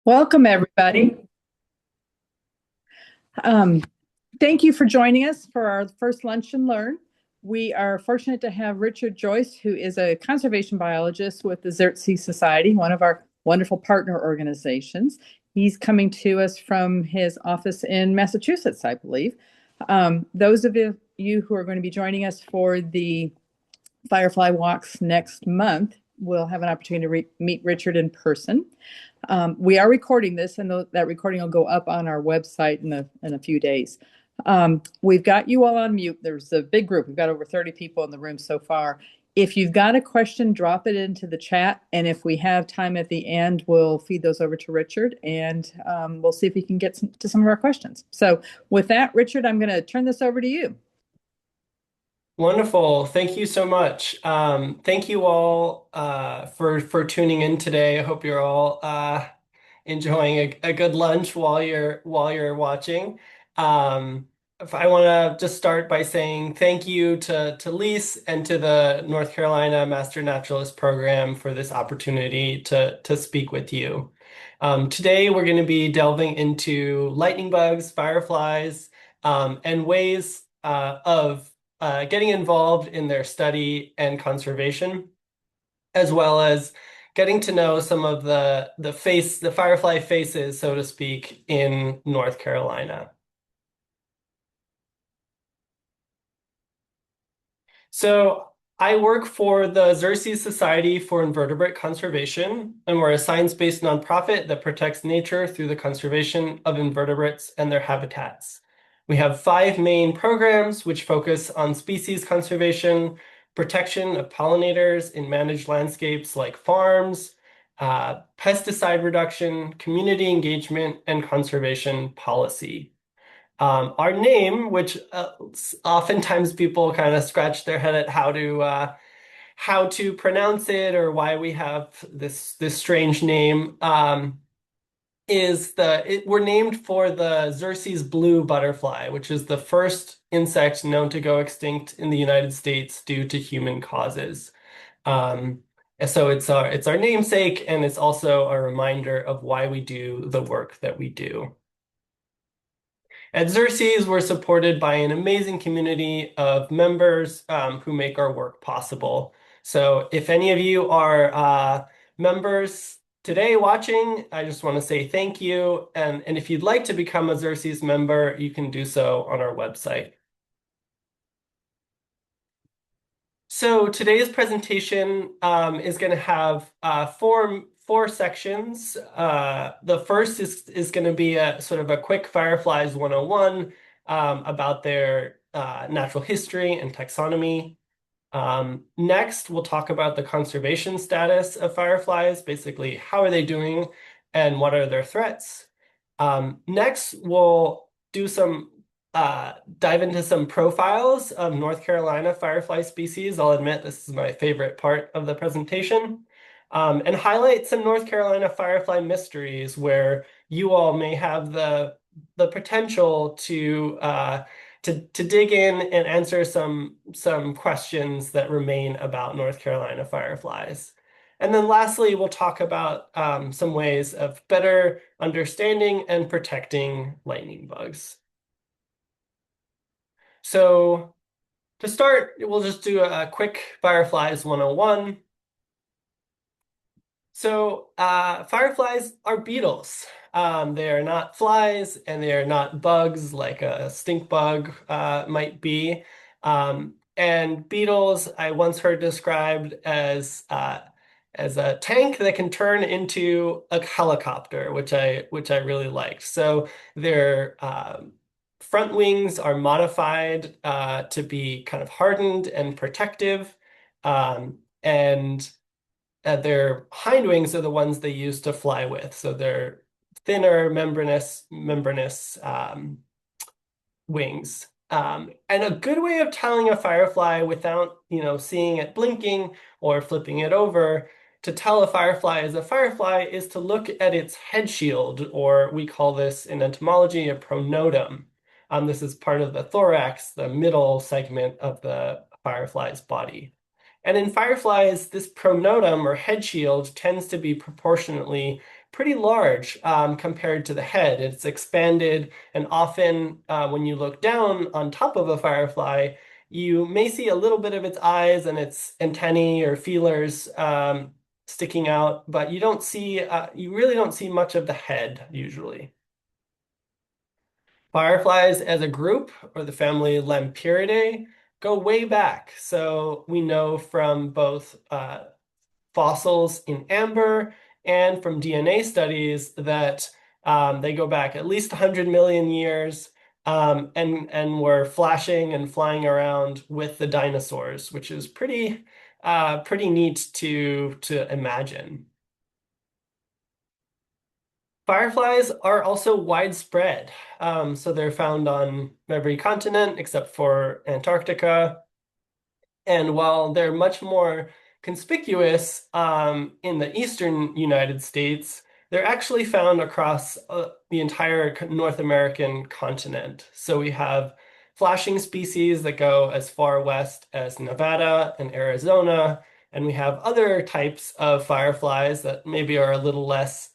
Welcome, everybody. Um, Thank you for joining us for our first Lunch and Learn. We are fortunate to have Richard Joyce, who is a conservation biologist with the Xerces Society, one of our wonderful partner organizations. He's coming to us from his office in Massachusetts, I believe. Those of you who are going to be joining us for the Firefly Walks next month will have an opportunity to meet Richard in person. We are recording this, and that recording will go up on our website in a few days. We've got you all on mute. There's a big group. We've got over 30 people in the room so far. If you've got a question, drop it into the chat, and if we have time at the end, we'll feed those over to Richard, and we'll see if we can get to some of our questions. So with that, Richard, I'm going to turn this over to you. Wonderful. Thank you so much. Thank you all for tuning in today. I hope you're all enjoying a good lunch while you're watching. If I want to just start by saying thank you to Lise and to the North Carolina Master Naturalist Program for this opportunity to speak with you. Today we're going to be delving into lightning bugs, fireflies, and ways of getting involved in their study and conservation, as well as getting to know some of the firefly faces, so to speak, in North Carolina. So I work for the Xerces Society for Invertebrate Conservation, and we're a science-based nonprofit that protects nature through the conservation of invertebrates and their habitats. We have 5 main programs which focus on species conservation, protection of pollinators in managed landscapes like farms, pesticide reduction, community engagement, and conservation policy. Our name, which oftentimes people kind of scratch their head at how to pronounce it or why we have this strange name, we're named for the Xerces blue butterfly, which is the first insect known to go extinct in the United States due to human causes. And so it's our namesake, and it's also a reminder of why we do the work that we do. At Xerces, we're supported by an amazing community of members who make our work possible. So if any of you are members today watching, I just want to say thank you. And if you'd like to become a Xerces member, you can do so on our website. So today's presentation is going to have four sections. The first is going to be a sort of a quick Fireflies 101 about their natural history and taxonomy. Next, we'll talk about the conservation status of fireflies, basically how are they doing and what are their threats. Next, we'll do some dive into some profiles of North Carolina firefly species. I'll admit this is my favorite part of the presentation. And highlight some North Carolina firefly mysteries where you all may have the potential to dig in and answer some questions that remain about North Carolina fireflies. And then lastly, we'll talk about some ways of better understanding and protecting lightning bugs. So to start, we'll just do a quick Fireflies 101. So fireflies are beetles. They are not flies and they are not bugs like a stink bug might be. And beetles I once heard described as a tank that can turn into a helicopter, which I really liked. So their front wings are modified to be kind of hardened and protective, and their hind wings are the ones they use to fly with. So they're thinner, membranous wings. And a good way of telling a firefly without, seeing it blinking or flipping it over, to tell a firefly is a firefly is to look at its head shield, or we call this in entomology a pronotum. This is part of the thorax, the middle segment of the firefly's body. And in fireflies, this pronotum or head shield tends to be proportionately pretty large compared to the head. It's expanded, and often when you look down on top of a firefly, you may see a little bit of its eyes and its antennae or feelers sticking out, but you really don't see much of the head usually. Fireflies as a group, or the family Lampyridae, go way back. So we know from both fossils in amber and from DNA studies that they go back at least 100 million years, and were flashing and flying around with the dinosaurs, which is pretty neat to imagine. Fireflies are also widespread. So they're found on every continent except for Antarctica. And while they're much more conspicuous in the eastern United States, they're actually found across the entire North American continent. So we have flashing species that go as far west as Nevada and Arizona, and we have other types of fireflies that maybe are a little less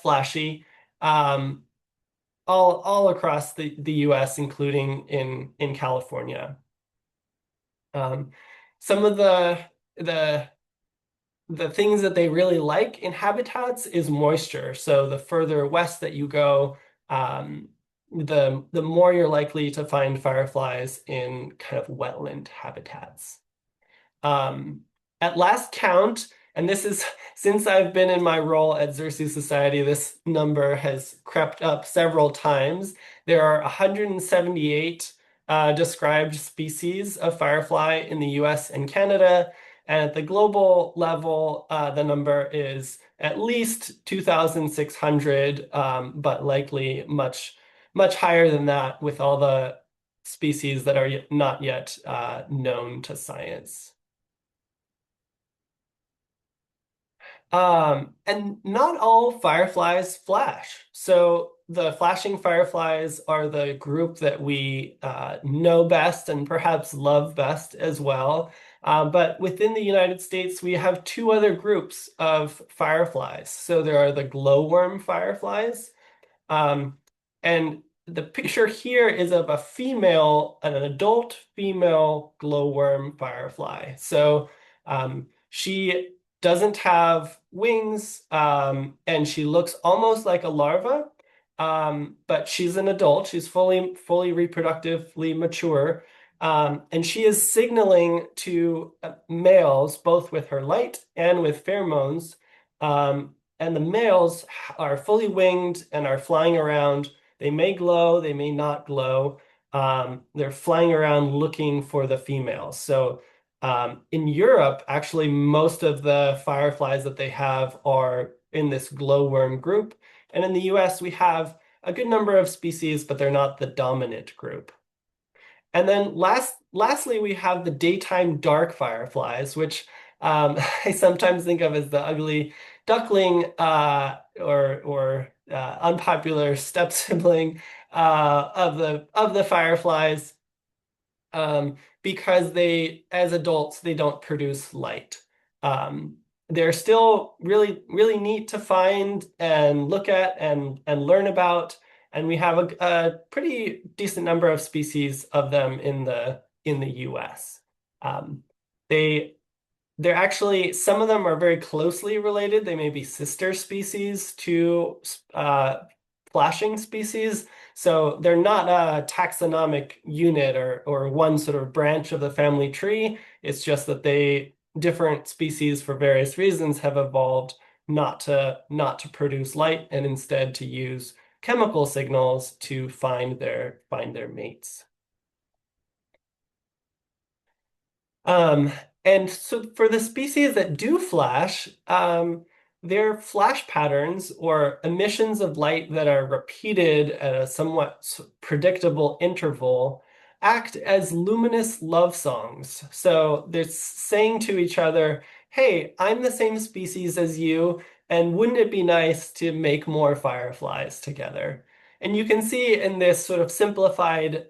flashy, um, all across the U.S., including in California. Um, some of the the things that they really like in habitats is moisture. So the further west that you go, the more you're likely to find fireflies in kind of wetland habitats. Um, at last count, and this is since I've been in my role at Xerces Society, this number has crept up several times. There are 178 described species of firefly in the US and Canada. And at the global level, the number is at least 2,600, but likely much higher than that with all the species that are not yet known to science. And not all fireflies flash. So the flashing fireflies are the group that we know best and perhaps love best as well. But within the United States, we have two other groups of fireflies. So there are the glowworm fireflies, um, and the picture here is of an adult female glowworm firefly. So she doesn't have wings, and she looks almost like a larva, but she's an adult. She's fully reproductively mature, and she is signaling to males both with her light and with pheromones. And the males are fully winged and are flying around. They may glow, they may not glow. They're flying around looking for the females. So in Europe, actually, most of the fireflies that they have are in this glowworm group. And in the US, we have a good number of species, but they're not the dominant group. And then lastly, we have the daytime dark fireflies, which I sometimes think of as the ugly duckling, or unpopular step sibling of the fireflies, because as adults, they don't produce light. Um, they're still really neat to find and look at and learn about. And we have a pretty decent number of species of them in the US. Um, they they're actually, some of them are very closely related. They may be sister species to flashing species. So they're not a taxonomic unit or one sort of branch of the family tree. It's just that different species for various reasons have evolved not to produce light and instead to use chemical signals to find their mates. Um, and so for the species that do flash, their flash patterns or emissions of light that are repeated at a somewhat predictable interval act as luminous love songs. So they're saying to each other, hey, I'm the same species as you, and wouldn't it be nice to make more fireflies together? And you can see in this sort of simplified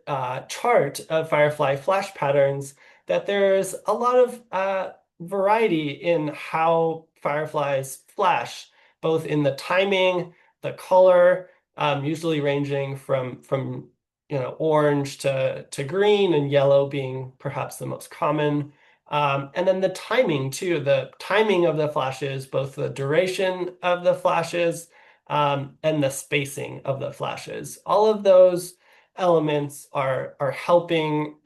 chart of firefly flash patterns that there's a lot of variety in how fireflies flash. both in the timing, the color, usually ranging from orange to green, and yellow being perhaps the most common. And then the timing too, the timing of the flashes, both the duration of the flashes and the spacing of the flashes. All of those elements are helping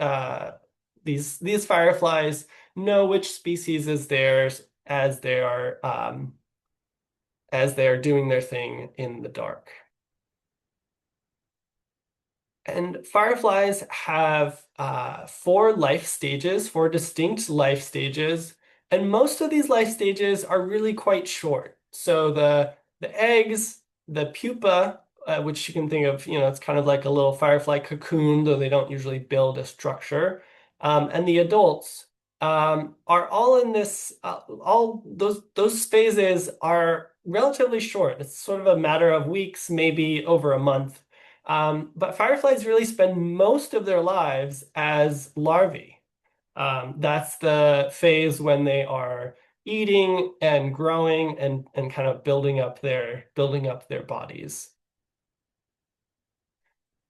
these fireflies know which species is theirs as they are doing their thing in the dark. And fireflies have four distinct life stages, and most of these life stages are really quite short. So the eggs, the pupa, which you can think of, it's kind of like a little firefly cocoon, though they don't usually build a structure, and the adults are all in this. All those phases are relatively short. It's sort of a matter of weeks, maybe over a month. But fireflies really spend most of their lives as larvae. That's the phase when they are eating and growing and kind of building up their bodies.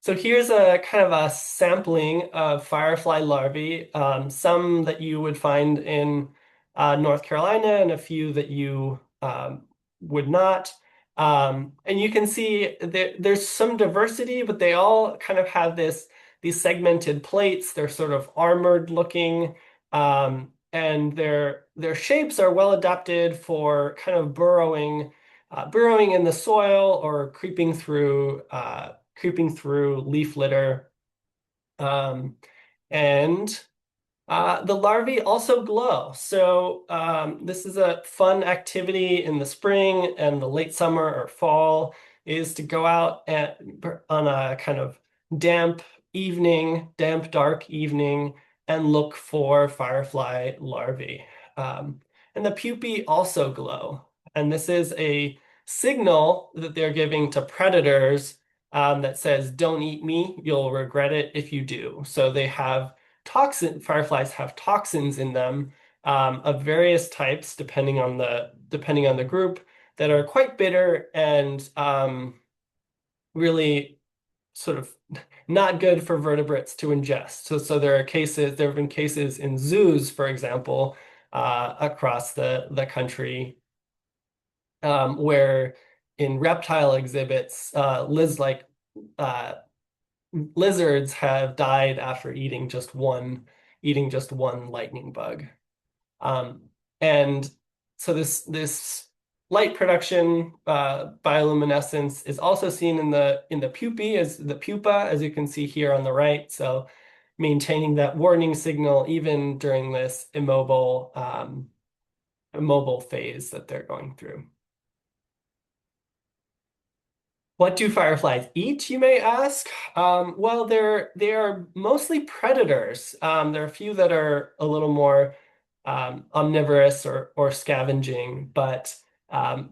So here's a kind of a sampling of firefly larvae, some that you would find in North Carolina and a few that you would not. And you can see there's some diversity, but they all kind of have these segmented plates. They're sort of armored looking, and their shapes are well adapted for kind of burrowing in the soil or creeping through leaf litter. Um, and the larvae also glow. So this is a fun activity in the spring and the late summer or fall, is to go out on a kind of dark evening, and look for firefly larvae. And the pupae also glow. And this is a signal that they're giving to predators that says, "Don't eat me, you'll regret it if you do." So fireflies have toxins in them of various types, depending on the group, that are quite bitter and really sort of not good for vertebrates to ingest. So there have been cases in zoos, for example, across the country, where in reptile exhibits, uh, lizards have died after eating just one lightning bug. Um, and so this light production, bioluminescence, is also seen in the pupa, as you can see here on the right. So maintaining that warning signal even during this immobile phase that they're going through. What do fireflies eat, you may ask? Well, they are mostly predators. There are a few that are a little more omnivorous or scavenging, but um,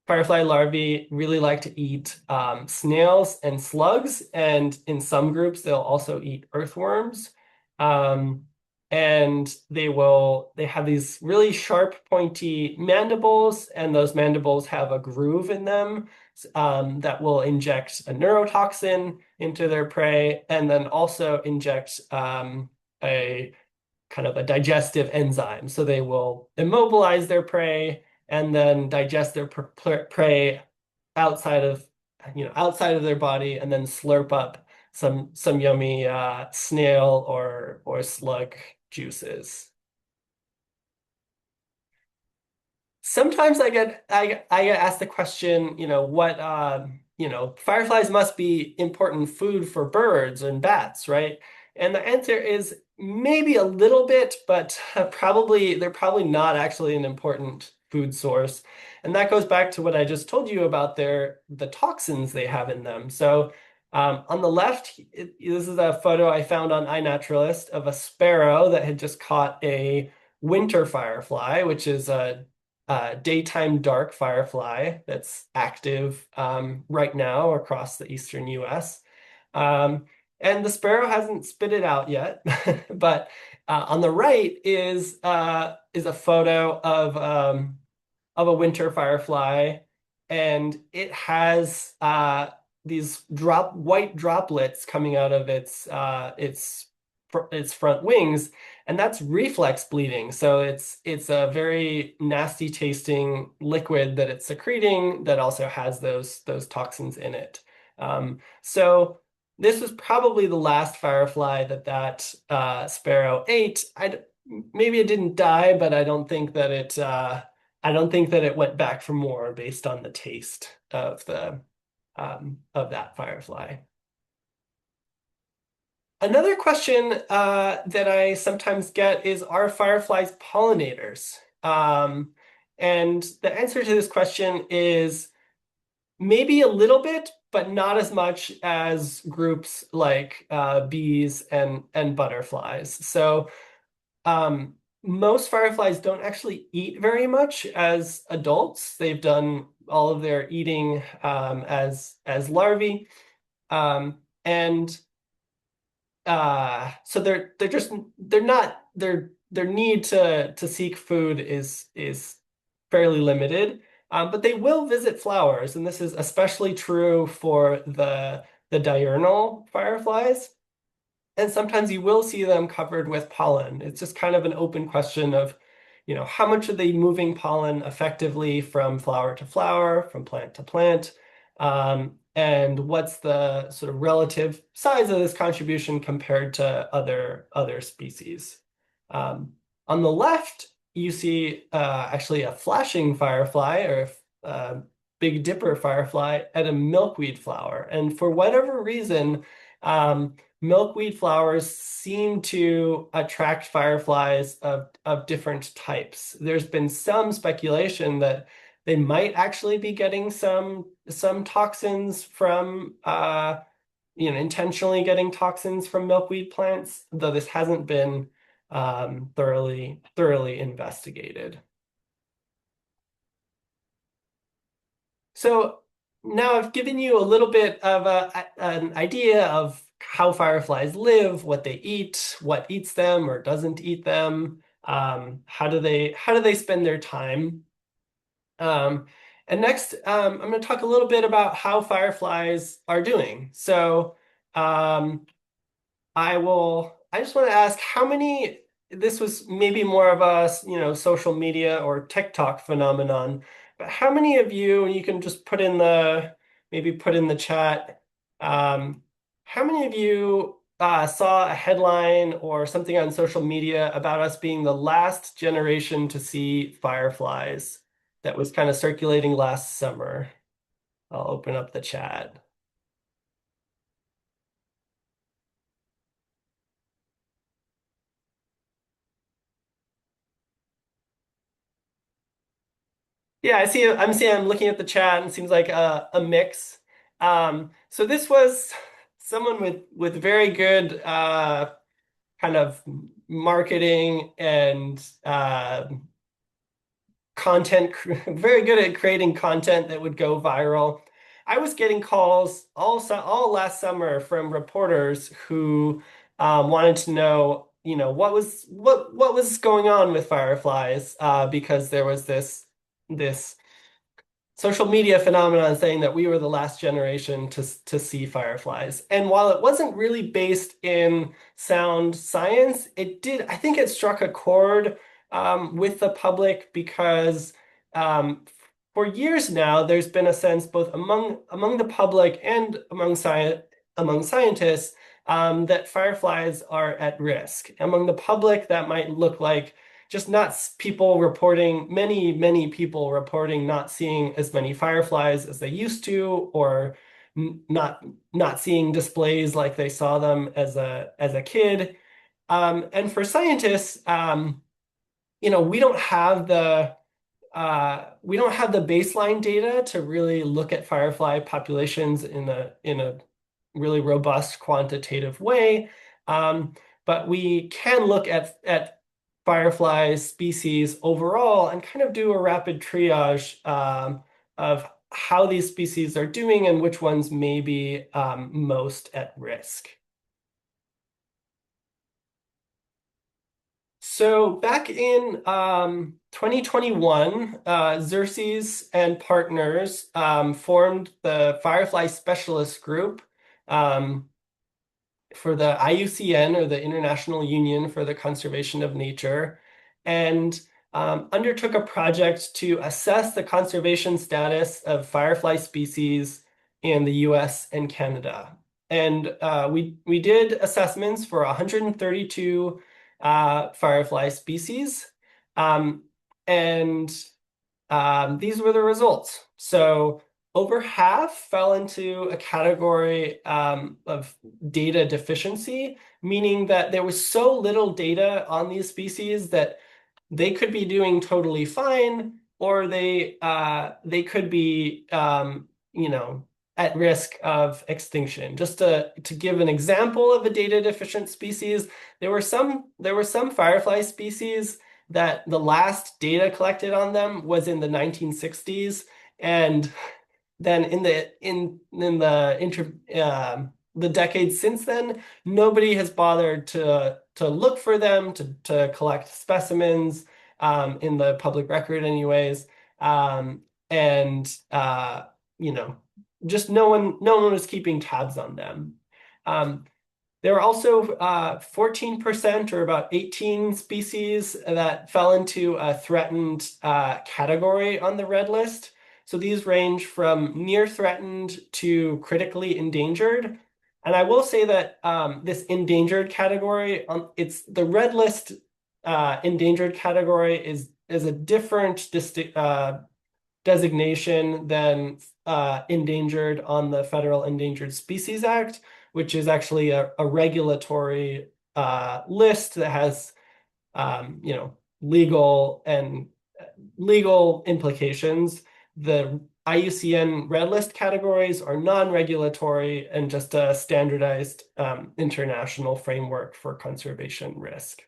firefly larvae really like to eat snails and slugs, and in some groups they'll also eat earthworms. Um, and they have these really sharp, pointy mandibles, and those mandibles have a groove in them that will inject a neurotoxin into their prey, and then also inject a kind of a digestive enzyme. So they will immobilize their prey and then digest their prey outside of outside of their body, and then slurp up some yummy snail or slug juices. Sometimes I get asked the question, fireflies must be important food for birds and bats, right? And the answer is maybe a little bit, but they're probably not actually an important food source. And that goes back to what I just told you about the toxins they have in them. So on the left, this is a photo I found on iNaturalist of a sparrow that had just caught a winter firefly, which is a daytime dark firefly that's active right now across the eastern US. Um, and the sparrow hasn't spit it out yet, but on the right is a photo of a winter firefly, and it has these white droplets coming out of its front wings, and that's reflex bleeding. So it's a very nasty tasting liquid that it's secreting that also has those toxins in it. So this was probably the last firefly that sparrow ate. Maybe it didn't die, but I don't think that it went back for more based on the taste of that firefly. Another question that I sometimes get is, are fireflies pollinators? And the answer to this question is maybe a little bit, but not as much as groups like bees and butterflies. So most fireflies don't actually eat very much as adults. They've done all of their eating as larvae, and so they're not their need to seek food is fairly limited. But they will visit flowers, and this is especially true for the diurnal fireflies. And sometimes you will see them covered with pollen. It's just kind of an open question of, how much are they moving pollen effectively from flower to flower, from plant to plant, and what's the sort of relative size of this contribution compared to other species. On the left, you see actually a flashing firefly or a Big Dipper firefly at a milkweed flower. And for whatever reason, milkweed flowers seem to attract fireflies of different types. There's been some speculation that they might actually be getting some toxins from intentionally getting toxins from milkweed plants, though this hasn't been thoroughly investigated. So now I've given you a little bit of an idea of how fireflies live, what they eat, what eats them or doesn't eat them, how do they spend their time. And next, I'm going to talk a little bit about how fireflies are doing. So I just want to ask how many, this was maybe more of a, social media or TikTok phenomenon, but how many of you, and you can just maybe put in the chat, how many of you saw a headline or something on social media about us being the last generation to see fireflies that was kind of circulating last summer? I'll open up the chat. Yeah, I'm looking at the chat and it seems like a mix. So this was someone with very good kind of marketing and content, very good at creating content that would go viral. I was getting calls all last summer from reporters who wanted to know, what was going on with fireflies, because there was this social media phenomenon saying that we were the last generation to see fireflies. And while it wasn't really based in sound science, I think it struck a chord with the public because for years now, there's been a sense both among the public and among scientists that fireflies are at risk. Among the public, that might look like just not people reporting, many people reporting not seeing as many fireflies as they used to, or not seeing displays like they saw them as a kid. And for scientists, we don't have the baseline data to really look at firefly populations in a really robust quantitative way. But we can look at firefly species overall and kind of do a rapid triage of how these species are doing and which ones may be most at risk. So back in 2021, Xerces and partners formed the Firefly Specialist Group um, for the IUCN, or the International Union for the Conservation of Nature, and undertook a project to assess the conservation status of firefly species in the US and Canada. And we did assessments for 132 firefly species, um, and these were the results. So over half fell into a category of data deficiency, meaning that there was so little data on these species that they could be doing totally fine, or they could be at risk of extinction. Just to give an example of a data deficient species, there were some firefly species that the last data collected on them was in the 1960s, and then in the decades since then, nobody has bothered to look for them, to collect specimens in the public record anyways. And you know, just no one was keeping tabs on them. Um, there were also 14%, or about 18 species, that fell into a threatened category on the red list. So these range from near threatened to critically endangered. And I will say that this endangered category, it's the red list endangered category is a different designation than endangered on the Federal Endangered Species Act, which is actually a regulatory list that has legal implications. The IUCN red list categories are non-regulatory and just a standardized international framework for conservation risk.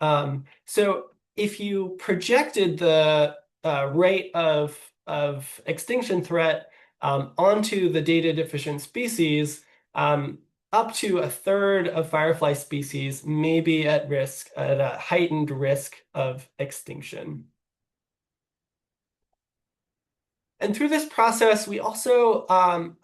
So if you projected the rate of extinction threat onto the data deficient species, up to a third of firefly species may be at a heightened risk of extinction. And through this process, we also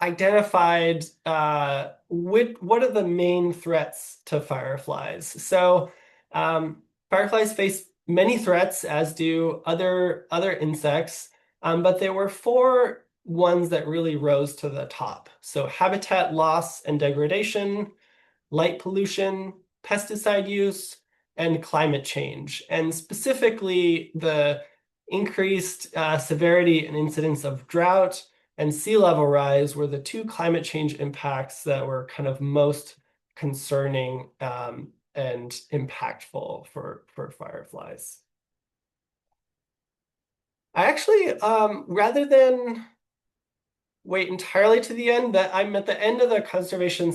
identified what are the main threats to fireflies. So fireflies face many threats, as do other insects, but there were four ones that really rose to the top. So habitat loss and degradation, light pollution, pesticide use, and climate change. And specifically, the increased severity and incidence of drought and sea level rise were the two climate change impacts that were kind of most concerning and impactful for fireflies. I actually, rather than wait entirely to the end, that I'm at the end of the conservation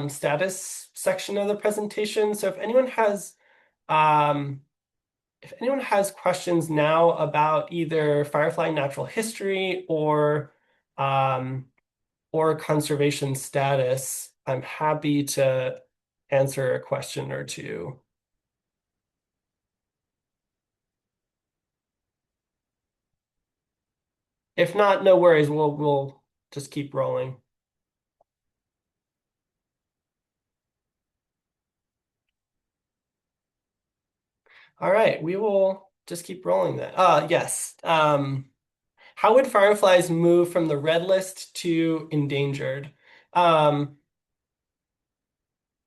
status section of the presentation. So if anyone has questions now about either firefly natural history or conservation status, I'm happy to answer a question or two. If not, no worries. We'll just keep rolling. All right, we will just keep rolling then. Yes. How would fireflies move from the red list to endangered?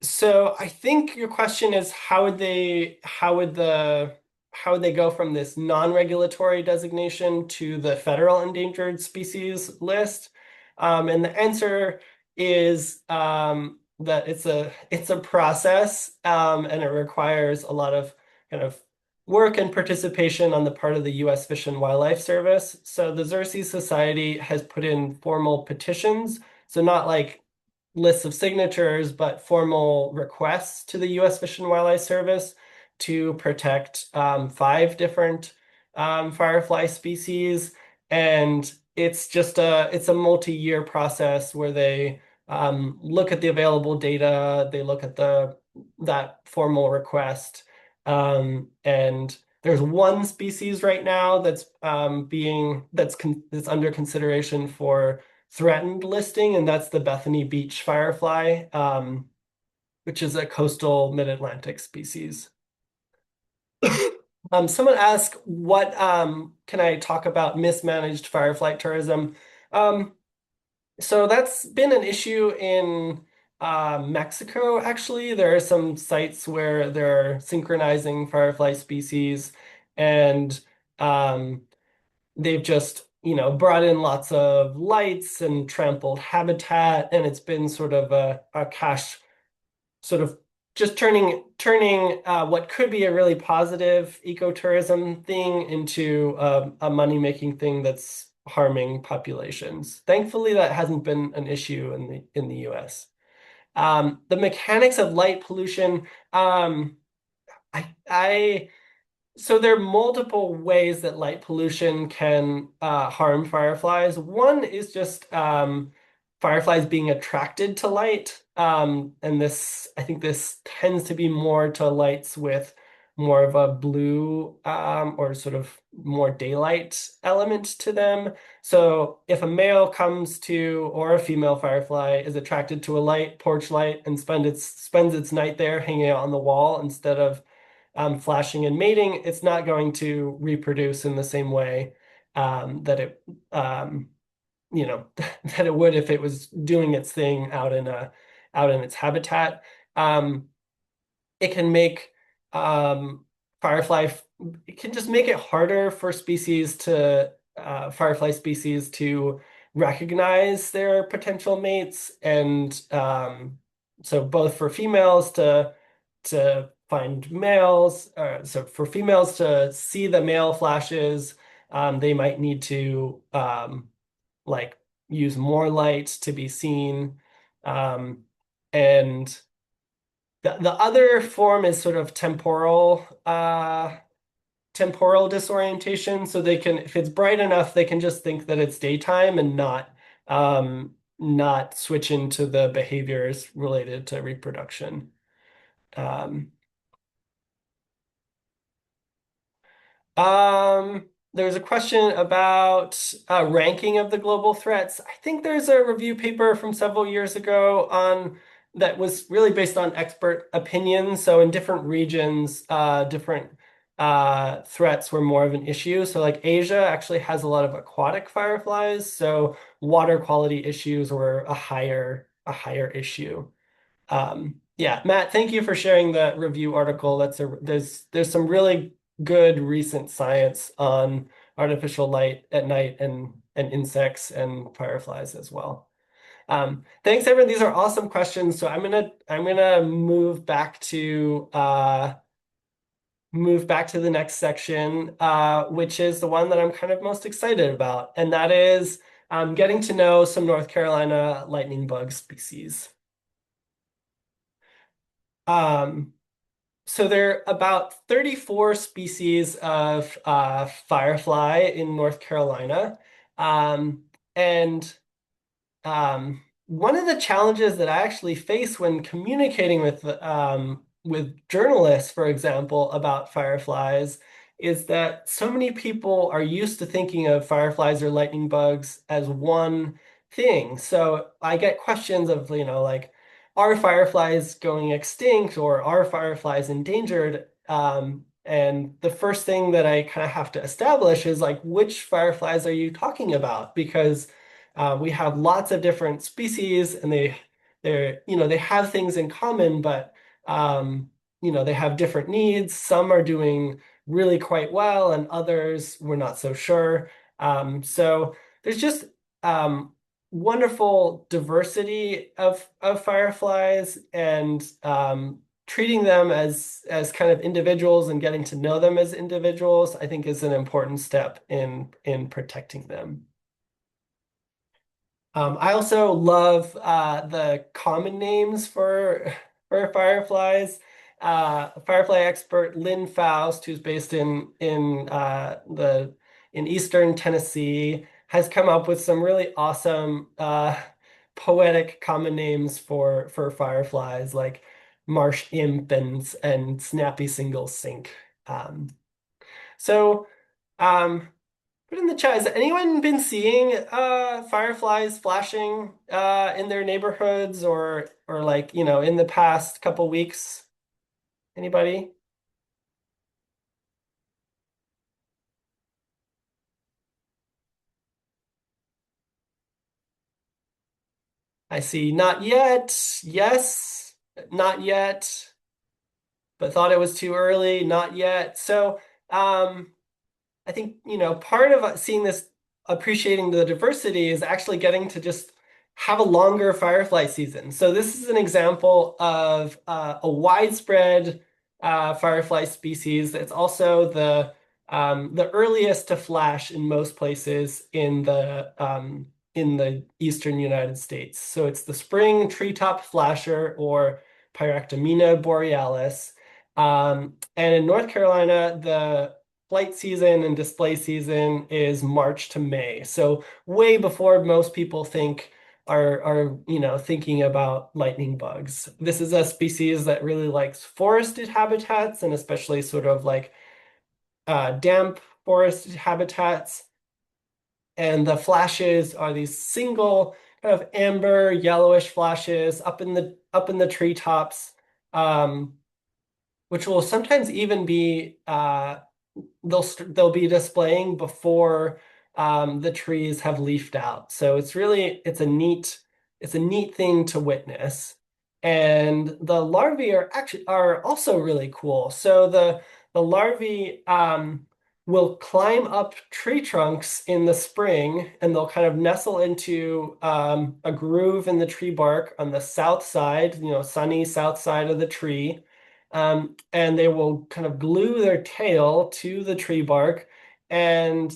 So I think your question is how would they go from this non-regulatory designation to the federal endangered species list? And the answer is that it's a process, and it requires a lot of kind of work and participation on the part of the U.S. Fish and Wildlife Service. So the Xerces Society has put in formal petitions, so not like lists of signatures, but formal requests to the U.S. Fish and Wildlife Service to protect 5 different firefly species. And it's a multi-year process where they look at the available data, they look at the that formal request. And there's one species right now that's under consideration for threatened listing, and that's the Bethany Beach firefly, which is a coastal mid-Atlantic species. Someone asked, what can I talk about mismanaged firefly tourism? Um, so that's been an issue in Mexico, actually. There are some sites where they're synchronizing firefly species, and um, they've just, brought in lots of lights and trampled habitat, and it's been sort of a cash sort of just turning what could be a really positive ecotourism thing into a money-making thing that's harming populations. Thankfully, that hasn't been an issue in the US. The mechanics of light pollution. I so there are multiple ways that light pollution can harm fireflies. One is just fireflies being attracted to light. And I think this tends to be more to lights with more of a blue or sort of more daylight element to them. So if a male comes to, or a female firefly is attracted to a light, porch light, and spends its night there hanging out on the wall instead of flashing and mating, it's not going to reproduce in the same way that it that it would if it was doing its thing out in its habitat. Um, it can make um, firefly it can just make it harder for firefly species to recognize their potential mates, and so both for females to find males, so for females to see the male flashes, they might need to like use more light to be seen. And the other form is sort of temporal disorientation. So they can, if it's bright enough, they can just think that it's daytime and not switch into the behaviors related to reproduction. Um, there's a question about ranking of the global threats. I think there's a review paper from several years ago on that was really based on expert opinion. So in different regions, different threats were more of an issue. So like Asia actually has a lot of aquatic fireflies, so water quality issues were a higher issue. Yeah, Matt, thank you for sharing that review article. There's some really good recent science on artificial light at night and insects and fireflies as well. Thanks, everyone. These are awesome questions. So I'm gonna move back to the next section, which is the one that I'm kind of most excited about, and that is getting to know some North Carolina lightning bug species. Um, So there are about 34 species of firefly in North Carolina. And one of the challenges that I actually face when communicating with journalists, for example, about fireflies is that so many people are used to thinking of fireflies or lightning bugs as one thing. So I get questions of, like, are fireflies going extinct or are fireflies endangered? And the first thing that I kind of have to establish is like, which fireflies are you talking about? Because we have lots of different species, and they have things in common, but they have different needs. Some are doing really quite well, and others we're not so sure. So there's just wonderful diversity of fireflies, and treating them as kind of individuals and getting to know them as individuals, I think is an important step in protecting them. I also love the common names for fireflies. Firefly expert Lynn Faust, who's based in Eastern Tennessee, has come up with some really awesome poetic common names for fireflies, like marsh imp and snappy single sink. Um, so put in the chat, has anyone been seeing fireflies flashing in their neighborhoods or like, in the past couple weeks? Anybody? I see not yet. Yes, not yet, but thought it was too early. Not yet. So, I think, part of seeing this, appreciating the diversity is actually getting to just have a longer firefly season. So this is an example of a widespread firefly species. It's also the earliest to flash in most places in the eastern United States. So it's the spring treetop flasher or Pyractomina borealis. And in North Carolina, the flight season and display season is March to May. So way before most people are thinking about lightning bugs. This is a species that really likes forested habitats and especially sort of like damp forested habitats. And the flashes are these single kind of amber yellowish flashes up in the treetops, which will sometimes even be they'll be displaying before the trees have leafed out. So it's a neat thing to witness. And the larvae are also really cool. So the larvae will climb up tree trunks in the spring and they'll kind of nestle into a groove in the tree bark on the south side, sunny south side of the tree. And they will kind of glue their tail to the tree bark and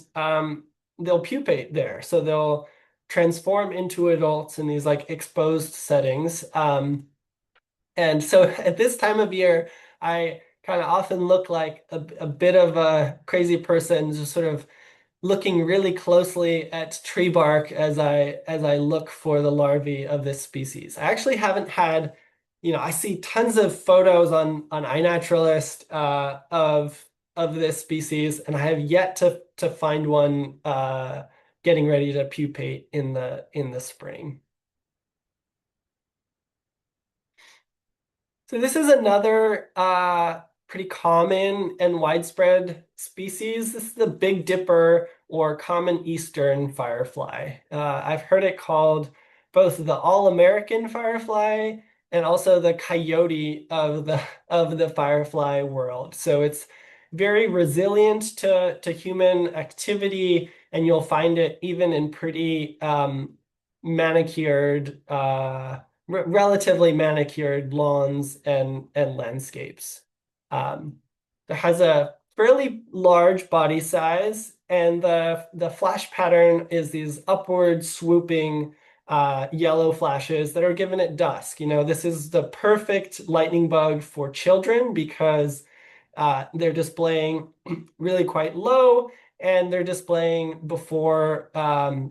they'll pupate there. So they'll transform into adults in these like exposed settings. And so at this time of year, I kind of often look like a bit of a crazy person, just sort of looking really closely at tree bark as I look for the larvae of this species. I actually haven't had, I see tons of photos on iNaturalist of this species, and I have yet to find one getting ready to pupate in the spring. So this is another pretty common and widespread species. This is the Big Dipper or common eastern firefly. I've heard it called both the all-American firefly and also the coyote of the firefly world. So it's very resilient to human activity, and you'll find it even in pretty manicured relatively manicured lawns and landscapes. Um, it has a fairly large body size, and the flash pattern is these upward swooping yellow flashes that are given at dusk. This is the perfect lightning bug for children because they're displaying really quite low and they're displaying before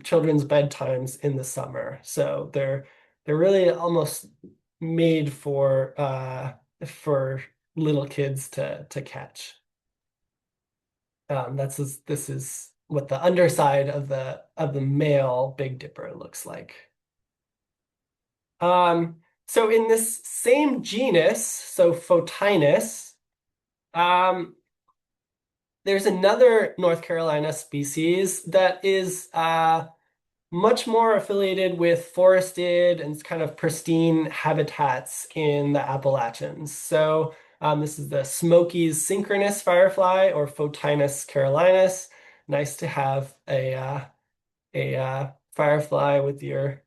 children's bedtimes in the summer. So they're really almost made for little kids to catch. This is what the underside of the male Big Dipper looks like. So in this same genus, so Photinus, there's another North Carolina species that is much more affiliated with forested and kind of pristine habitats in the Appalachians. So this is the Smokies synchronous firefly or Photinus carolinus. Nice to have a firefly with your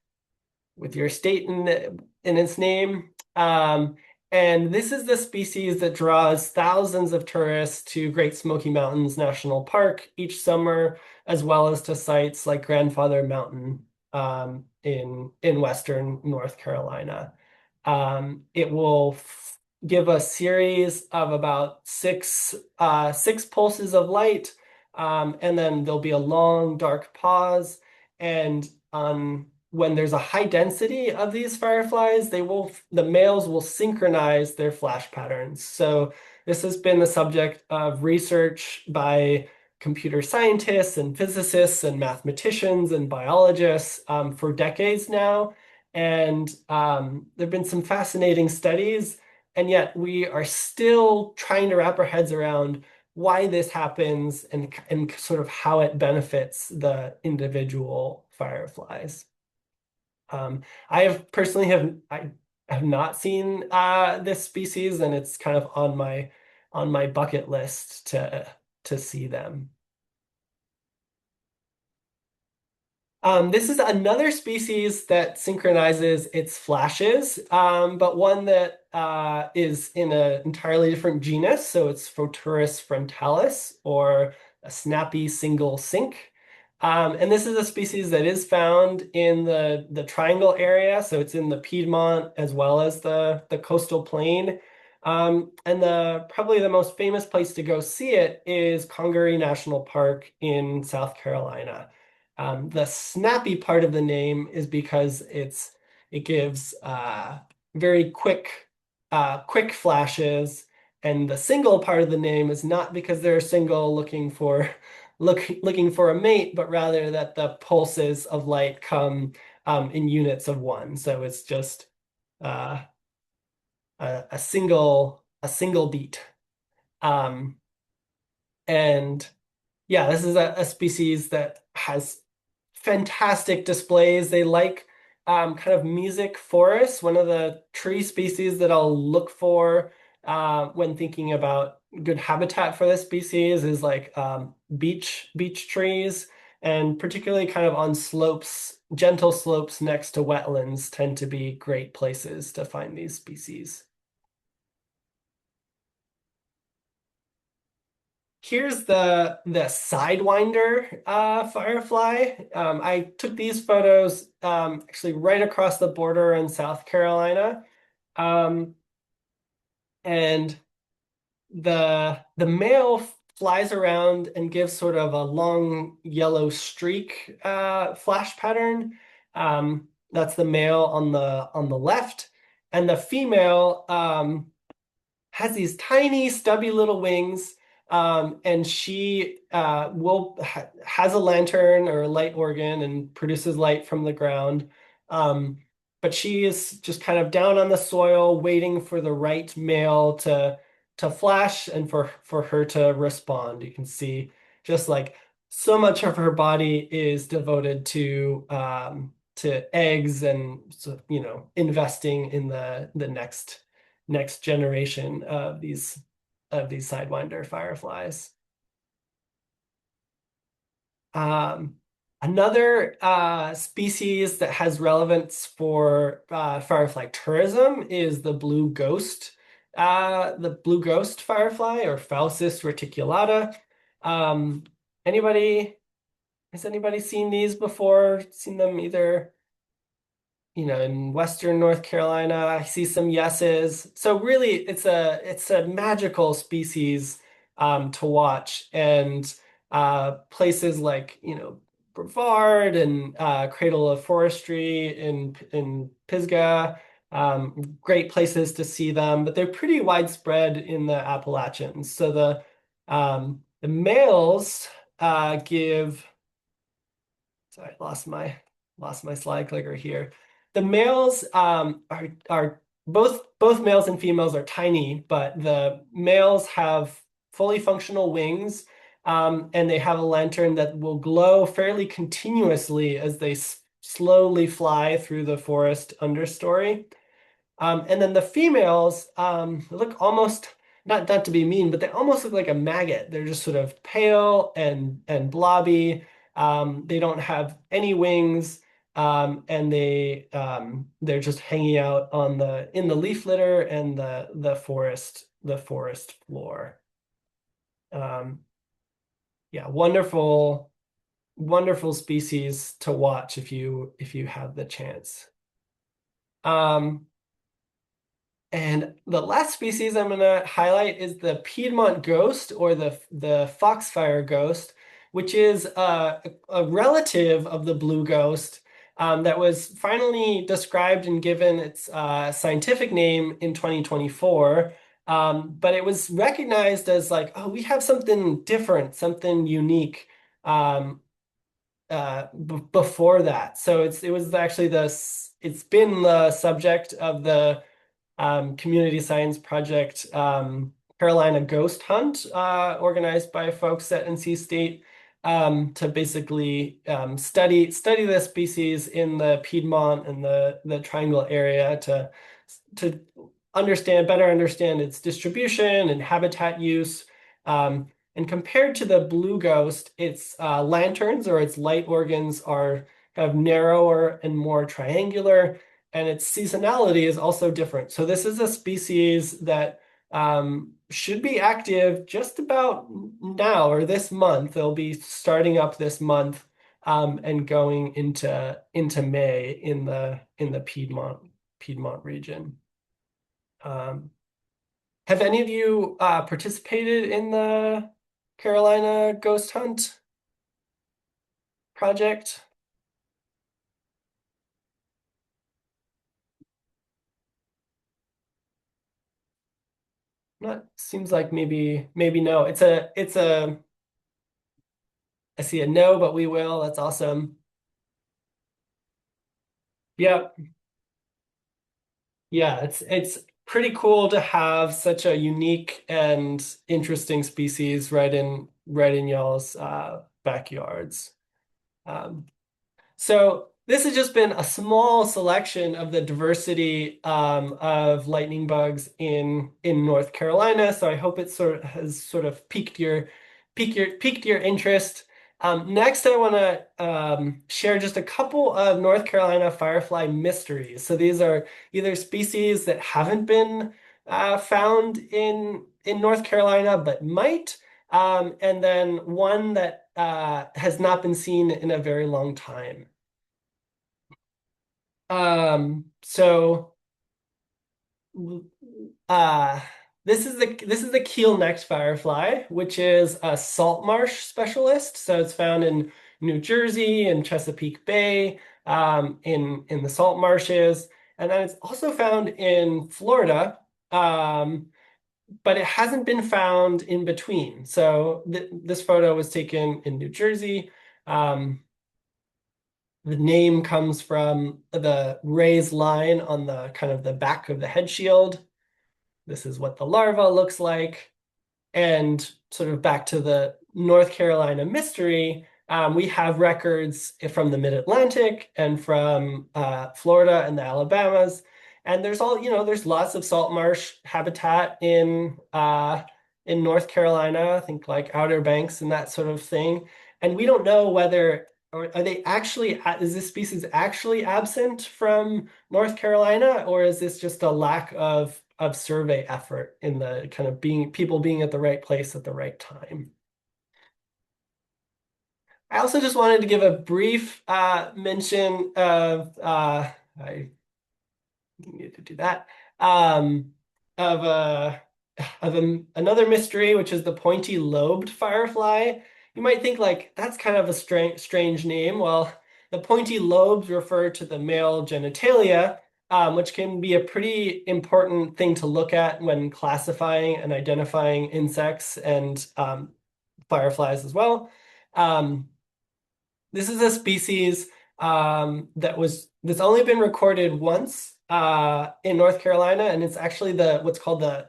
state in its name. And this is the species that draws thousands of tourists to Great Smoky Mountains National Park each summer, as well as to sites like Grandfather Mountain in Western North Carolina. It will give a series of about six pulses of light, and then there'll be a long dark pause, and on when there's a high density of these fireflies, the males will synchronize their flash patterns. So this has been the subject of research by computer scientists and physicists and mathematicians and biologists for decades now. And there have been some fascinating studies, and yet we are still trying to wrap our heads around why this happens and sort of how it benefits the individual fireflies. I have personally have not seen this species, and it's kind of on my bucket list to see them. This is another species that synchronizes its flashes, but one that is in an entirely different genus. So it's Photurus frontalis, or a snappy single sync. And this is a species that is found in the Triangle area. So it's in the Piedmont as well as the coastal plain. And probably the most famous place to go see it is Congaree National Park in South Carolina. The snappy part of the name is because it gives very quick flashes, and the single part of the name is not because they're single looking for a mate, but rather that the pulses of light come in units of one. So it's just uh, a single beat. Um, and yeah, this is a species that has fantastic displays. They like kind of music forests. One of the tree species that I'll look for when thinking about good habitat for this species is like beech trees, and particularly kind of on slopes, gentle slopes next to wetlands tend to be great places to find these species. Here's the Sidewinder firefly. I took these photos actually right across the border in South Carolina. Um, and the male flies around and gives sort of a long yellow streak flash pattern. That's the male on the left. And the female has these tiny, stubby little wings, and she has a lantern or a light organ and produces light from the ground. Um, but she is just kind of down on the soil, waiting for the right male to flash and for her to respond. You can see just like so much of her body is devoted to eggs and so, investing in the next generation of these Sidewinder fireflies. Um, Another species that has relevance for firefly tourism is the blue ghost firefly, or Phausis reticulata. Um, anybody has anybody seen these before? Seen them either in Western North Carolina? I see some yeses. So really, it's a magical species to watch, and places like Brevard and Cradle of Forestry in Pisgah, great places to see them. But they're pretty widespread in the Appalachians. So the males give. Sorry, I lost my slide clicker here. The males are both males and females are tiny, but the males have fully functional wings, and they have a lantern that will glow fairly continuously as they slowly fly through the forest understory. And then the females look almost, not to be mean, but they almost look like a maggot. They're just sort of pale and blobby. They don't have any wings, and they're just hanging out in the leaf litter and the forest floor. Um, yeah, wonderful species to watch if you have the chance. Um, And the last species I'm going to highlight is the Piedmont ghost, or the foxfire ghost, which is a relative of the blue ghost. that was finally described and given its scientific name in 2024. But it was recognized as like, oh, we have something different, something unique before that. So it was actually it's been the subject of the community science project Carolina Ghost Hunt, organized by folks at NC State, to basically study the species in the Piedmont and the Triangle area to better understand its distribution and habitat use. And compared to the blue ghost, its lanterns or its light organs are kind of narrower and more triangular, and its seasonality is also different. So this is a species that should be active just about now or this month. They'll be starting up this month and going into May in the Piedmont region. Have any of you participated in the Carolina Ghost Hunt project? Not seems like maybe no. I see a no, but we will. That's awesome. Yep. Yeah, it's pretty cool to have such a unique and interesting species right in y'all's backyards. Um, So this has just been a small selection of the diversity of lightning bugs in North Carolina. So I hope it has sort of piqued your interest. Next, I want to share just a couple of North Carolina firefly mysteries. So these are either species that haven't been found in North Carolina but might, and then one that has not been seen in a very long time. So uh this is the keel-necked firefly, which is a salt marsh specialist. So it's found in New Jersey and Chesapeake Bay, in the salt marshes, and then it's also found in Florida, but it hasn't been found in between. So this photo was taken in New Jersey. The name comes from the raised line on the kind of the back of the head shield. This is what the larva looks like. And sort of back to the North Carolina mystery, we have records from the Mid-Atlantic and from Florida and the Alabamas. And there's lots of salt marsh habitat in North Carolina, I think like Outer Banks and that sort of thing. And we don't know whether or is this species actually absent from North Carolina, or is this just a lack of survey effort in the kind of people being at the right place at the right time? I also just wanted to give a brief mention of I need to do that of another mystery, which is the pointy-lobed firefly. You might think like that's kind of a strange name. Well, the pointy lobes refer to the male genitalia, which can be a pretty important thing to look at when classifying and identifying insects and fireflies as well. Um, this is a species that's only been recorded once in North Carolina, and it's actually what's called uh,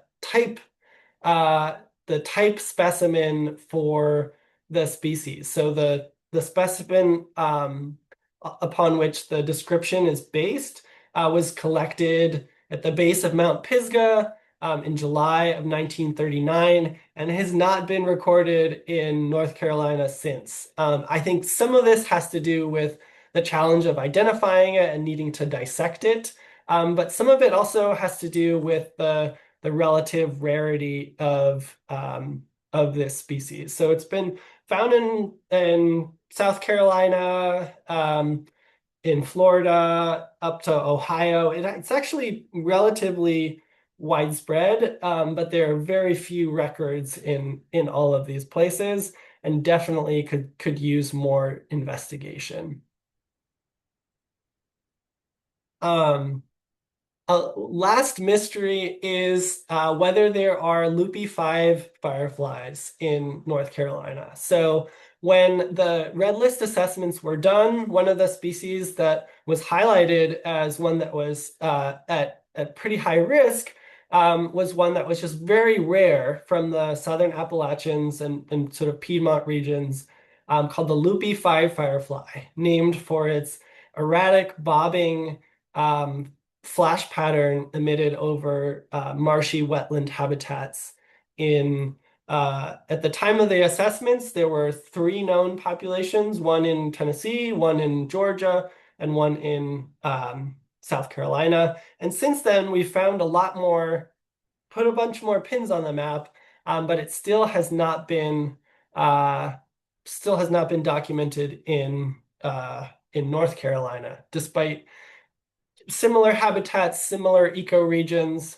the type specimen for the species. So the specimen upon which the description is based was collected at the base of Mount Pisgah in July of 1939, and has not been recorded in North Carolina since. I think some of this has to do with the challenge of identifying it and needing to dissect it, but some of it also has to do with the relative rarity of this species. So it's been found in South Carolina, in Florida, up to Ohio. It's actually relatively widespread, but there are very few records in all of these places, and definitely could use more investigation. Um, Last mystery is whether there are loopy 5 fireflies in North Carolina. So when the red list assessments were done, one of the species that was highlighted as one that was at pretty high risk was one that was just very rare from the southern Appalachians and sort of Piedmont regions, called the loopy 5 firefly, named for its erratic bobbing um, flash pattern emitted over marshy wetland habitats in at the time of the assessments, there were 3 known populations, one in Tennessee, one in Georgia, and one in South Carolina. And since then, we've found a lot more, put a bunch more pins on the map, but it still has not been documented in North Carolina, despite similar habitats, similar ecoregions.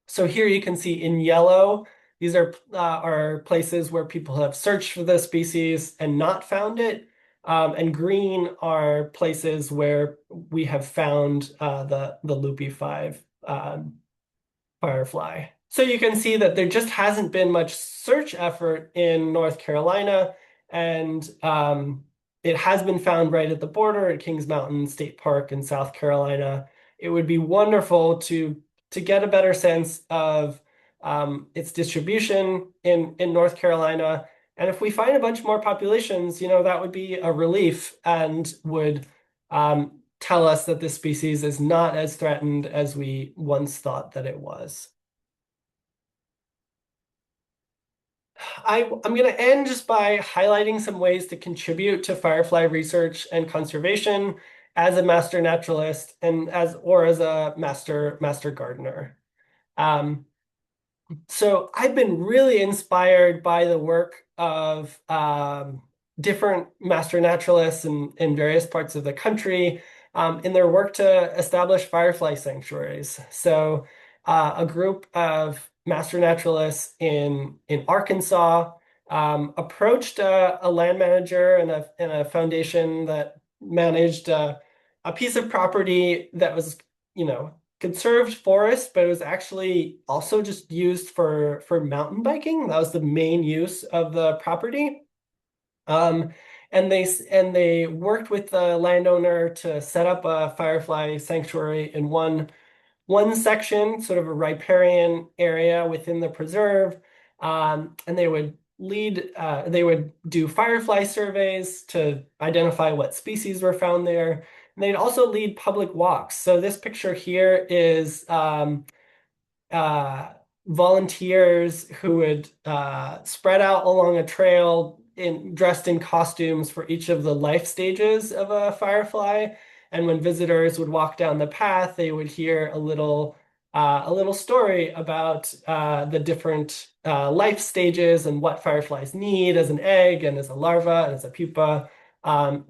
So here you can see in yellow, these are places where people have searched for the species and not found it. And green are places where we have found the loopy 5 firefly. So you can see that there just hasn't been much search effort in North Carolina, and it has been found right at the border at Kings Mountain State Park in South Carolina. It would be wonderful to get a better sense of its distribution in North Carolina. And if we find a bunch more populations, that would be a relief and would tell us that this species is not as threatened as we once thought that it was. I'm going to end just by highlighting some ways to contribute to firefly research and conservation as a master naturalist and as a master gardener. Um, so I've been really inspired by the work of different master naturalists in various parts of the country in their work to establish firefly sanctuaries. So a group of master naturalists in Arkansas approached a land manager and a foundation that managed a piece of property that was, conserved forest, but it was actually also just used for mountain biking. That was the main use of the property. Um, and they worked with the landowner to set up a firefly sanctuary in one section, sort of a riparian area within the preserve. And they would do firefly surveys to identify what species were found there. And they'd also lead public walks. So this picture here is uh, volunteers who would spread out along a trail dressed in costumes for each of the life stages of a firefly. And when visitors would walk down the path, they would hear a little story about the different life stages and what fireflies need as an egg and as a larva and as a pupa.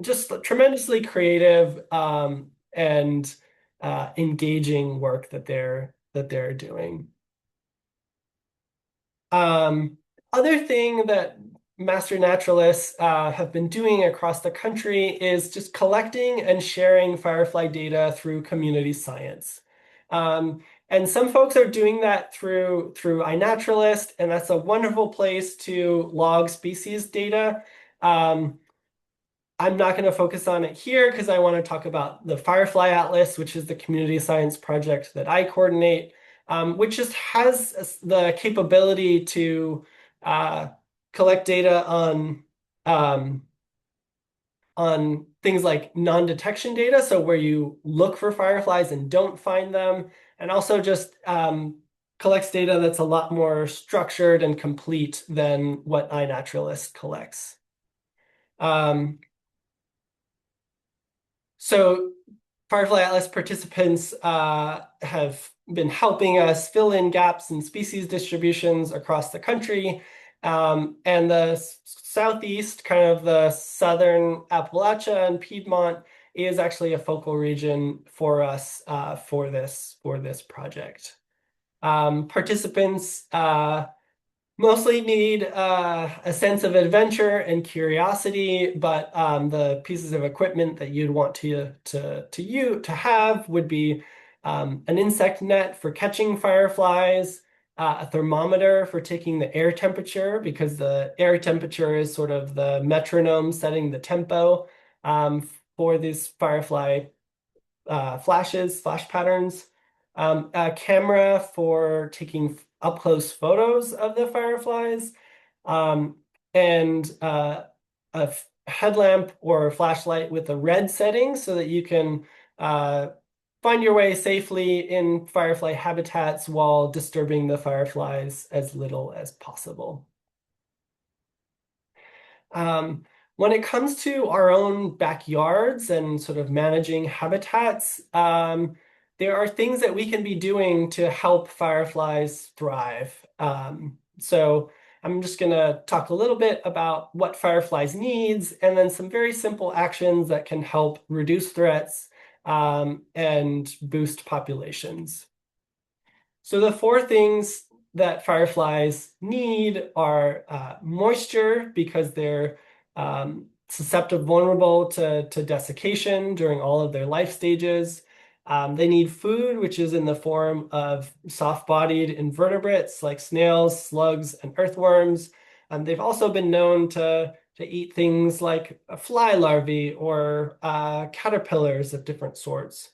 Just tremendously creative and engaging work that they're doing. Um, Other thing that master naturalists have been doing across the country is just collecting and sharing firefly data through community science. And some folks are doing that through iNaturalist, and that's a wonderful place to log species data. I'm not going to focus on it here because I want to talk about the Firefly Atlas, which is the community science project that I coordinate, which just has the capability to uh, collect data um, on things like non-detection data, so where you look for fireflies and don't find them, and also just collects data that's a lot more structured and complete than what iNaturalist collects. So Firefly Atlas participants have been helping us fill in gaps in species distributions across the country. And the southeast, kind of the southern Appalachia and Piedmont, is actually a focal region for us for this project. Participants Mostly need a sense of adventure and curiosity, but the pieces of equipment that you'd want to have would be an insect net for catching fireflies, a thermometer for taking the air temperature, because the air temperature is sort of the metronome setting the tempo for these firefly flash patterns, a camera for taking up close photos of the fireflies, um, and a headlamp or flashlight with a red setting so that you can uh, find your way safely in firefly habitats while disturbing the fireflies as little as possible. Um, when it comes to our own backyards and sort of managing habitats, there are things that we can be doing to help fireflies thrive. So I'm just going to talk a little bit about what fireflies needs and then some very simple actions that can help reduce threats and boost populations. So the four things that fireflies need are moisture, because they're susceptible, vulnerable to desiccation during all of their life stages. They need food, which is in the form of soft-bodied invertebrates like snails, slugs, and earthworms. They've also been known to eat things like fly larvae or caterpillars of different sorts.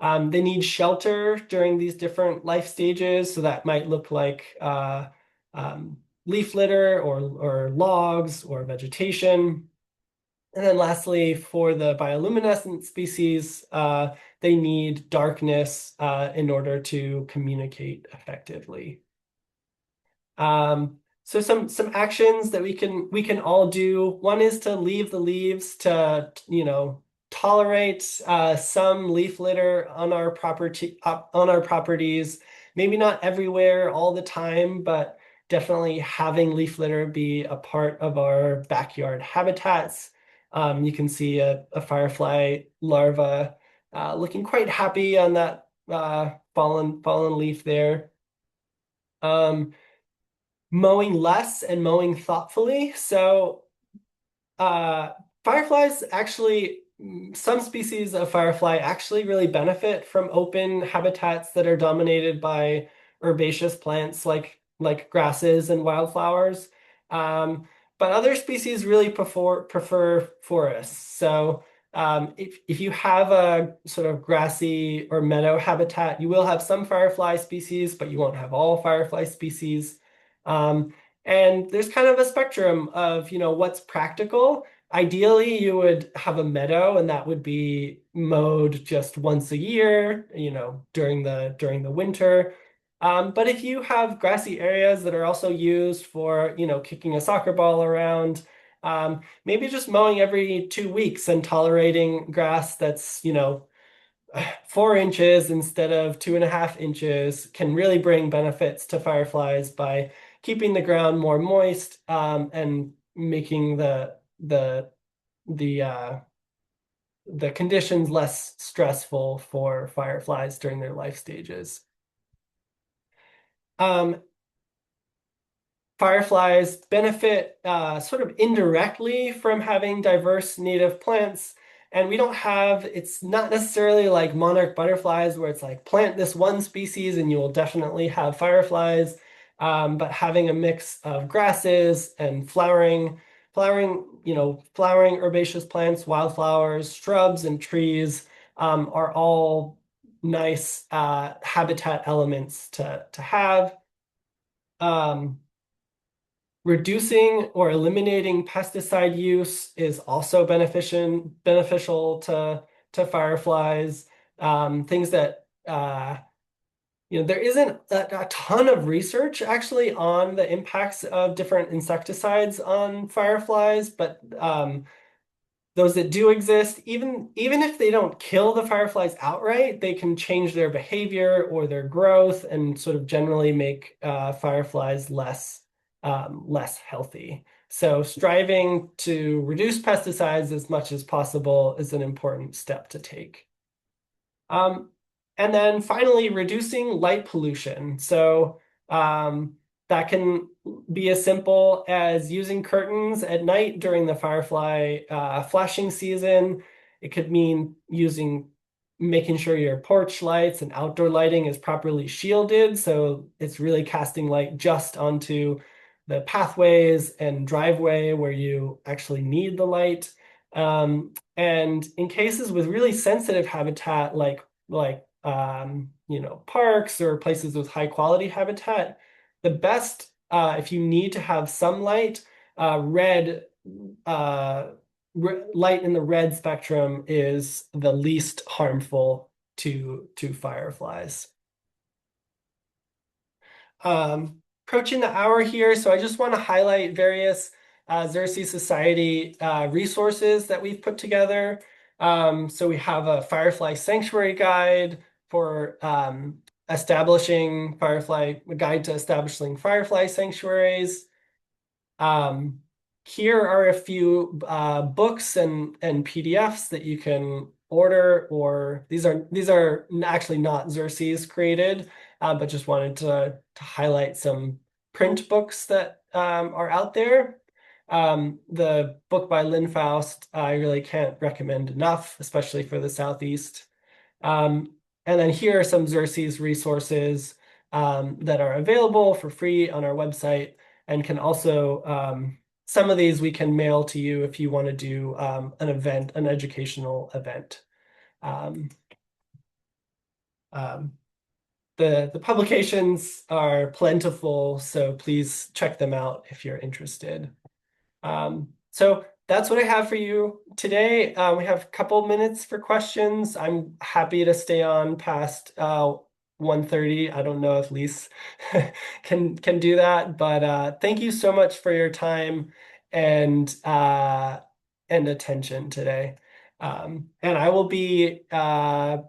They need shelter during these different life stages, so that might look like leaf litter or logs or vegetation. And then lastly, for the bioluminescent species, they need darkness in order to communicate effectively. So some actions that we can all do. One is to leave the leaves to, tolerate some leaf litter on our properties. Maybe not everywhere all the time, but definitely having leaf litter be a part of our backyard habitats. You can see a firefly larva looking quite happy on that fallen leaf there. Um, Mowing less and mowing thoughtfully. So uh, fireflies actually, some species of firefly actually really benefit from open habitats that are dominated by herbaceous plants like grasses and wildflowers. Um, but other species really prefer forests. So if you have a sort of grassy or meadow habitat, you will have some firefly species, but you won't have all firefly species. Um, and there's kind of a spectrum of, what's practical. Ideally, you would have a meadow, and that would be mowed just once a year, during the winter. But if you have grassy areas that are also used for, kicking a soccer ball around, maybe just mowing every 2 weeks and tolerating grass that's, 4 inches instead of 2.5 inches can really bring benefits to fireflies by keeping the ground more moist and making the uh, the conditions less stressful for fireflies during their life stages. Um, Fireflies benefit sort of indirectly from having diverse native plants. And we don't have, it's not necessarily like monarch butterflies where it's like plant this one species and you will definitely have fireflies. But having a mix of grasses and flowering herbaceous plants, wildflowers, shrubs, and trees are all nice habitat elements to have. Um, Reducing or eliminating pesticide use is also beneficial to fireflies. Things that there isn't a ton of research actually on the impacts of different insecticides on fireflies, but those that do exist, even if they don't kill the fireflies outright, they can change their behavior or their growth and sort of generally make fireflies less healthy. So striving to reduce pesticides as much as possible is an important step to take. Um, and then finally, reducing light pollution. So That can be as simple as using curtains at night during the firefly flashing season. It could mean making sure your porch lights and outdoor lighting is properly shielded, so it's really casting light just onto the pathways and driveway where you actually need the light. And in cases with really sensitive habitat, parks or places with high quality habitat, the best, if you need to have some light, red light in the red spectrum is the least harmful to fireflies. Approaching the hour here, so I just want to highlight various Xerces Society resources that we've put together. So we have a Firefly Sanctuary Guide for a guide to establishing firefly sanctuaries. Here are a few books and PDFs that you can order, or these are actually not Xerces created, but just wanted to highlight some print books that are out there. The book by Lynn Faust, I really can't recommend enough, especially for the Southeast. And then here are some Xerces resources that are available for free on our website, and can also some of these we can mail to you if you want to do an educational event. The publications are plentiful, so please check them out if you're interested. So that's what I have for you today. We have a couple minutes for questions. I'm happy to stay on past 1:30. I don't know if Lise can do that, but thank you so much for your time and attention today. And I will be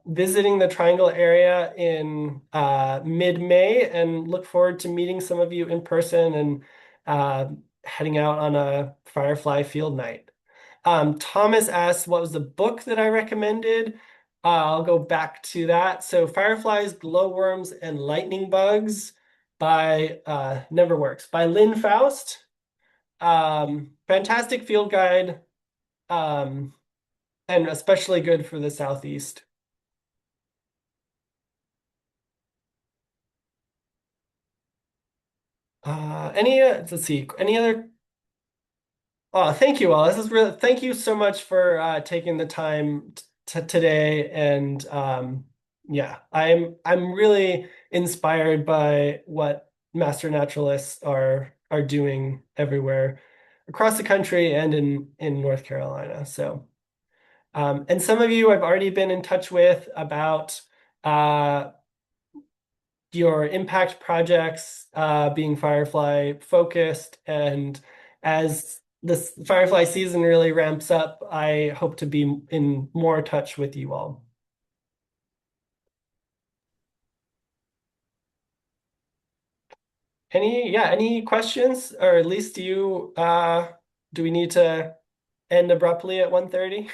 visiting the Triangle area in mid-May, and look forward to meeting some of you in person and heading out on a firefly field night. Thomas asked what was the book that I recommended. I'll go back to that. So Fireflies, Glowworms, and Lightning Bugs by Never Works by Lynn Faust. Fantastic field guide, and especially good for the Southeast. Let's see, any other? Oh, thank you all. This is really, thank you so much for taking the time today. And yeah, I'm really inspired by what master naturalists are doing everywhere across the country and in North Carolina. So, and some of you I've already been in touch with about your impact projects being Firefly focused, and as this Firefly season really ramps up, I hope to be in more touch with you all. Any questions? Or at least do we need to end abruptly at 1:30?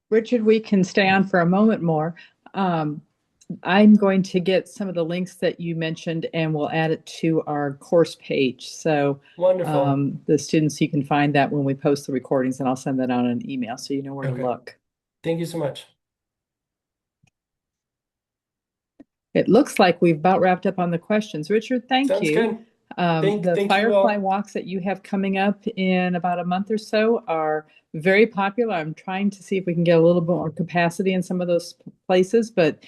Richard, we can stay on for a moment more. I'm going to get some of the links that you mentioned, and we'll add it to our course page. So Wonderful. the students, you can find that when we post the recordings, and I'll send that out on an email so you know where to look. Thank you so much. It looks like we've about wrapped up on the questions. Richard, thank Sounds you. good. The Thank you Firefly all. walks that you have coming up in about a month or so are very popular. I'm trying to see if we can get a little bit more capacity in some of those places, but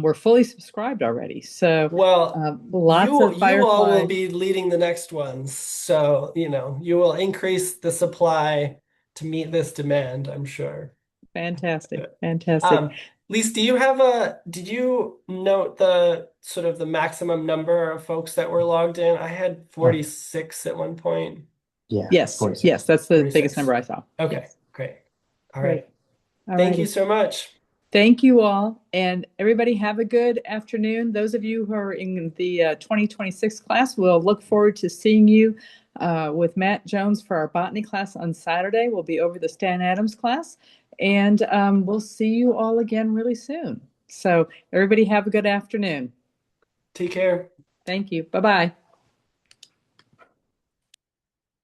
we're fully subscribed already. So Well, lots of you all will Firefly. be leading the next ones. So, you will increase the supply to meet this demand, I'm sure. Fantastic. Fantastic. Lise, did you note the sort of the maximum number of folks that were logged in? I had 46 at one point. Yeah. Yes. 46. Yes. That's the 46. biggest number I saw. Okay, Yes. great. All Great. right. All Thank you righty. so much. Thank you all. And everybody have a good afternoon. Those of you who are in the 2026 class, we'll look forward to seeing you with Matt Jones for our botany class on Saturday. We'll be over the Stan Adams class, and we'll see you all again really soon. So everybody have a good afternoon. Take care. Thank you. Bye-bye.